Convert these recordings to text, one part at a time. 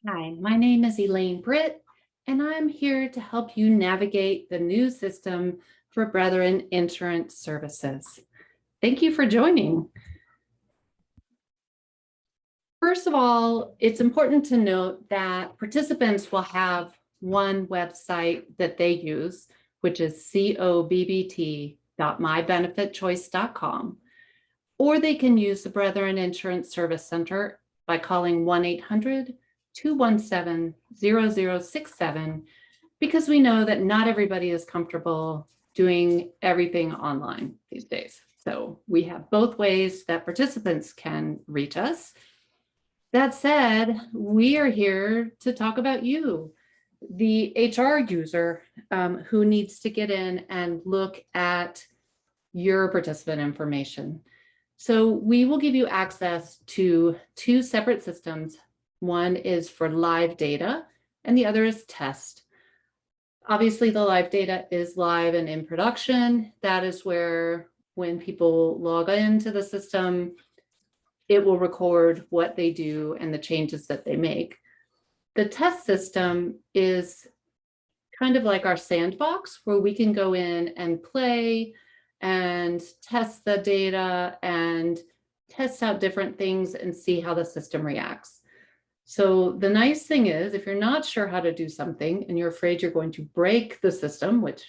Hi, my name is Elaine Britt, and I'm here to help you navigate the new system for Brethren Insurance Services. Thank you for joining. First of all, it's important to note that participants will have one website that they use, which is cobbt.mybenefitchoice.com, or they can use the Brethren Insurance Service Center by calling 1-800-217-0067, because we know that not everybody is comfortable doing everything online these days. So we have both ways that participants can reach us. That said, we are here to talk about you, the HR user who needs to get in and look at your participant information. So we will give you access to two separate systems. One is for live data and the other is test. Obviously, the live data is live and in production. That is where when people log into the system, it will record what they do and the changes that they make. The test system is kind of like our sandbox where we can go in and play and test the data and test out different things and see how the system reacts. So the nice thing is, if you're not sure how to do something and you're afraid you're going to break the system, which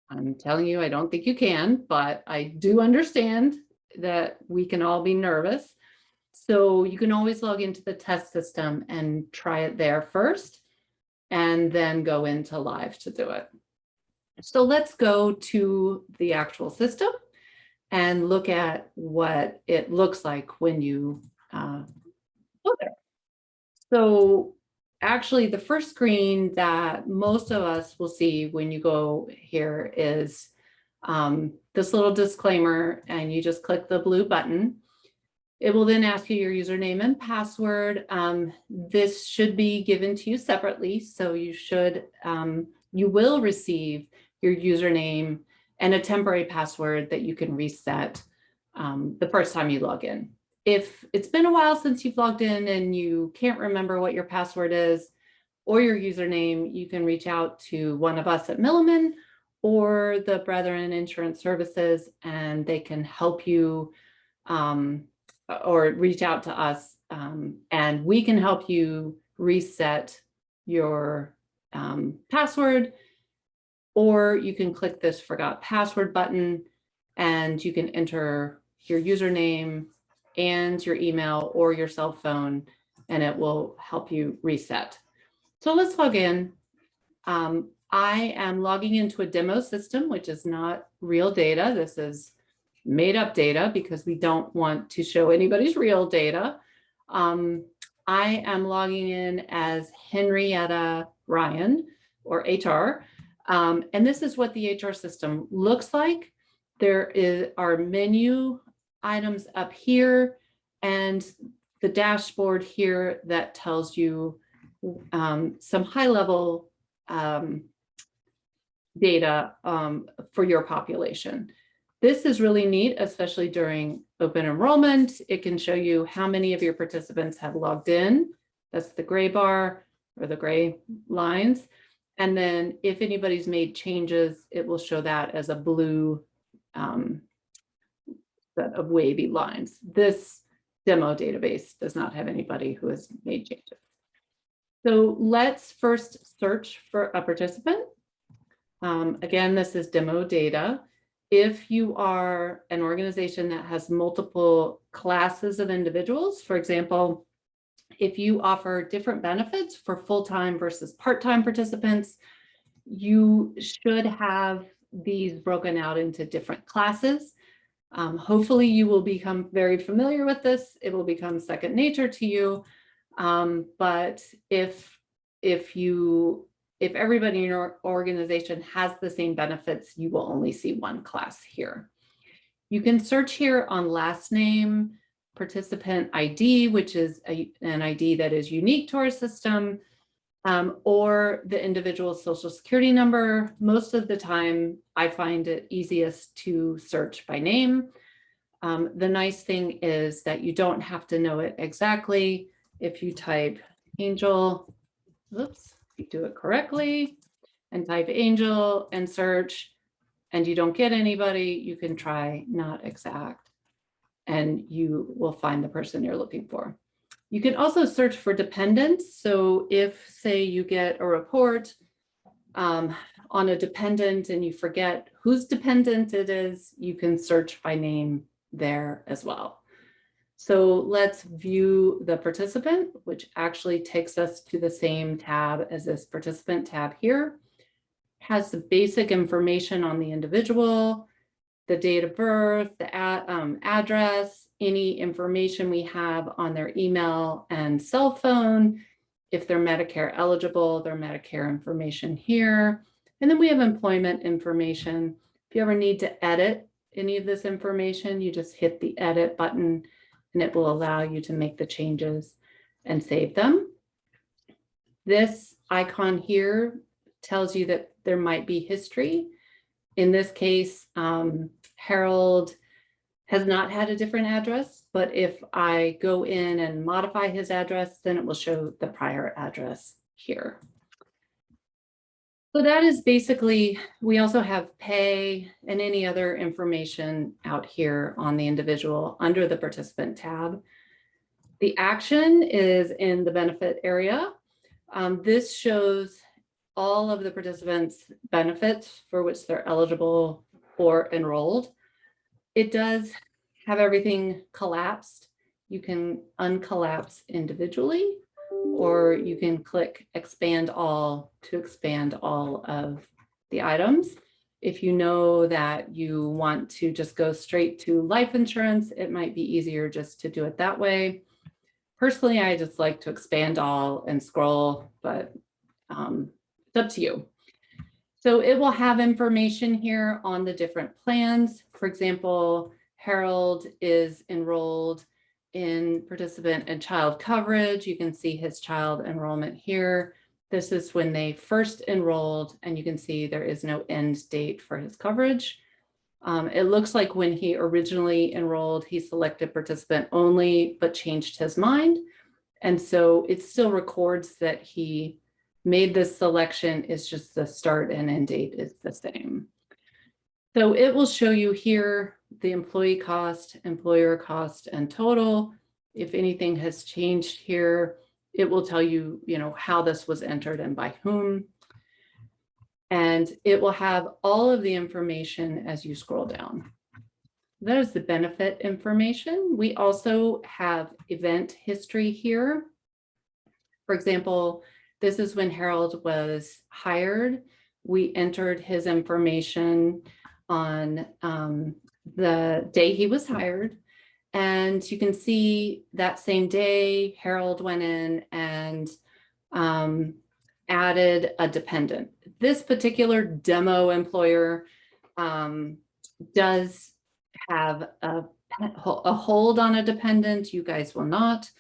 I'm telling you, I don't think you can, but I do understand that we can all be nervous. So you can always log into the test system and try it there first, and then go into live to do it. So let's go to the actual system and look at what it looks like when you go there. So actually, the first screen that most of us will see when you go here is this little disclaimer, and you just click the blue button. It will then ask you your username and password. This should be given to you separately, so you will receive your username and a temporary password that you can reset the first time you log in. If it's been a while since you've logged in and you can't remember what your password is or your username, you can reach out to one of us at Milliman or the Brethren Insurance Services, and they can help you or reach out to us, and we can help you reset your password, or you can click this forgot password button and you can enter your username and your email or your cell phone, and it will help you reset. So let's log in. I am logging into a demo system, which is not real data. This is made up data because we don't want to show anybody's real data. I am logging in as Henrietta Ryan, or HR. And this is what the HR system looks like. There are menu items up here and the dashboard here that tells you some high-level data for your population. This is really neat, especially during open enrollment. It can show you how many of your participants have logged in. That's the gray bar or the gray lines. And then if anybody's made changes, it will show that as a blue set of wavy lines. This demo database does not have anybody who has made changes. So let's first search for a participant. Again, this is demo data. If you are an organization that has multiple classes of individuals, for example, if you offer different benefits for full-time versus part-time participants, you should have these broken out into different classes. Hopefully you will become very familiar with this. It will become second nature to you. But if everybody in your organization has the same benefits, you will only see one class here. You can search here on last name, participant ID, which is an ID that is unique to our system, or the individual's social security number. Most of the time, I find it easiest to search by name. The nice thing is that you don't have to know it exactly. If you type Angel, oops, if you do it correctly and type Angel and search and you don't get anybody, you can try not exact and you will find the person you're looking for. You can also search for dependents. So if, say, you get a report on a dependent and you forget whose dependent it is, you can search by name there as well. So let's view the participant, which actually takes us to the same tab as this participant tab here. Has the basic information on the individual, the date of birth, the address, any information we have on their email and cell phone. If they're Medicare eligible, their Medicare information here. And then we have employment information. If you ever need to edit any of this information, you just hit the edit button and it will allow you to make the changes and save them. This icon here tells you that there might be history. In this case, Harold has not had a different address, but if I go in and modify his address, then it will show the prior address here. So that is basically, we also have pay and any other information out here on the individual under the participant tab. The action is in the benefit area. This shows all of the participants' benefits for which they're eligible or enrolled. It does have everything collapsed. You can uncollapse individually, or you can click expand all to expand all of the items. If you know that you want to just go straight to life insurance, it might be easier just to do it that way. Personally, I just like to expand all and scroll, but it's up to you. So it will have information here on the different plans. For example, Harold is enrolled in participant and child coverage. You can see his child enrollment here. This is when they first enrolled, and you can see there is no end date for his coverage. It looks like when he originally enrolled, he selected participant only, but changed his mind. And so it still records that he made this selection. It's just the start and end date is the same. So it will show you here the employee cost, employer cost, and total. If anything has changed here, it will tell you, how this was entered and by whom. And it will have all of the information as you scroll down. That is the benefit information. We also have event history here. For example, this is when Harold was hired. We entered his information on the day he was hired. And you can see that same day, Harold went in and added a dependent. This particular demo employer does have a hold on a dependent. You guys will not.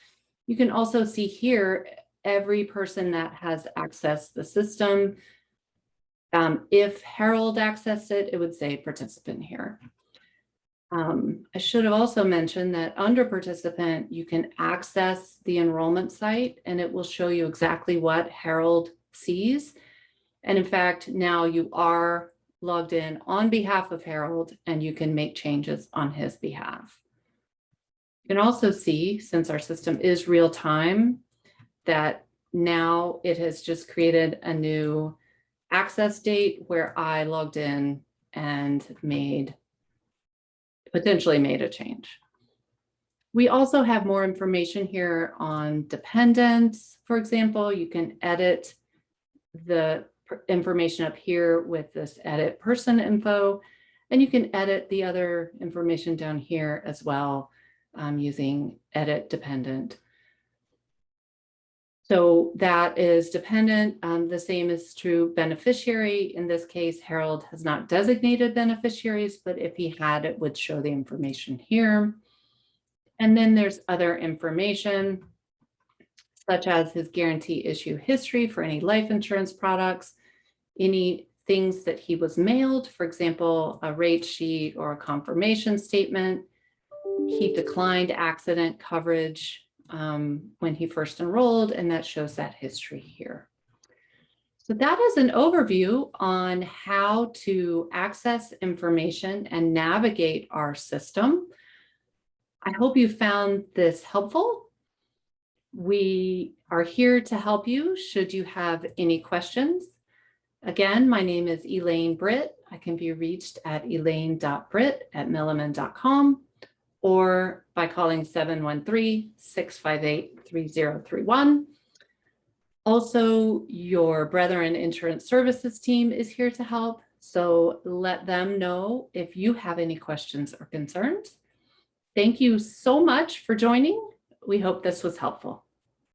You can also see here every person that has accessed the system. If Harold accessed it, it would say participant here. I should have also mentioned that under participant, you can access the enrollment site and it will show you exactly what Harold sees. And in fact, now you are logged in on behalf of Harold and you can make changes on his behalf. You can also see, since our system is real time, that now it has just created a new access date where I logged in and potentially made a change. We also have more information here on dependents. For example, you can edit the information up here with this edit person info, and you can edit the other information down here as well using edit dependent. So that is dependent. The same is true beneficiary. In this case, Harold has not designated beneficiaries, but if he had, it would show the information here. And then there's other information, such as his guarantee issue history for any life insurance products, any things that he was mailed, for example, a rate sheet or a confirmation statement. He declined accident coverage when he first enrolled, and that shows that history here. So that is an overview on how to access information and navigate our system. I hope you found this helpful. We are here to help you should you have any questions. Again, my name is Elaine Britt. I can be reached at elaine.britt@milliman.com or by calling 713-658-3031. Also, your Brethren Insurance Services team is here to help, so let them know if you have any questions or concerns. Thank you so much for joining. We hope this was helpful.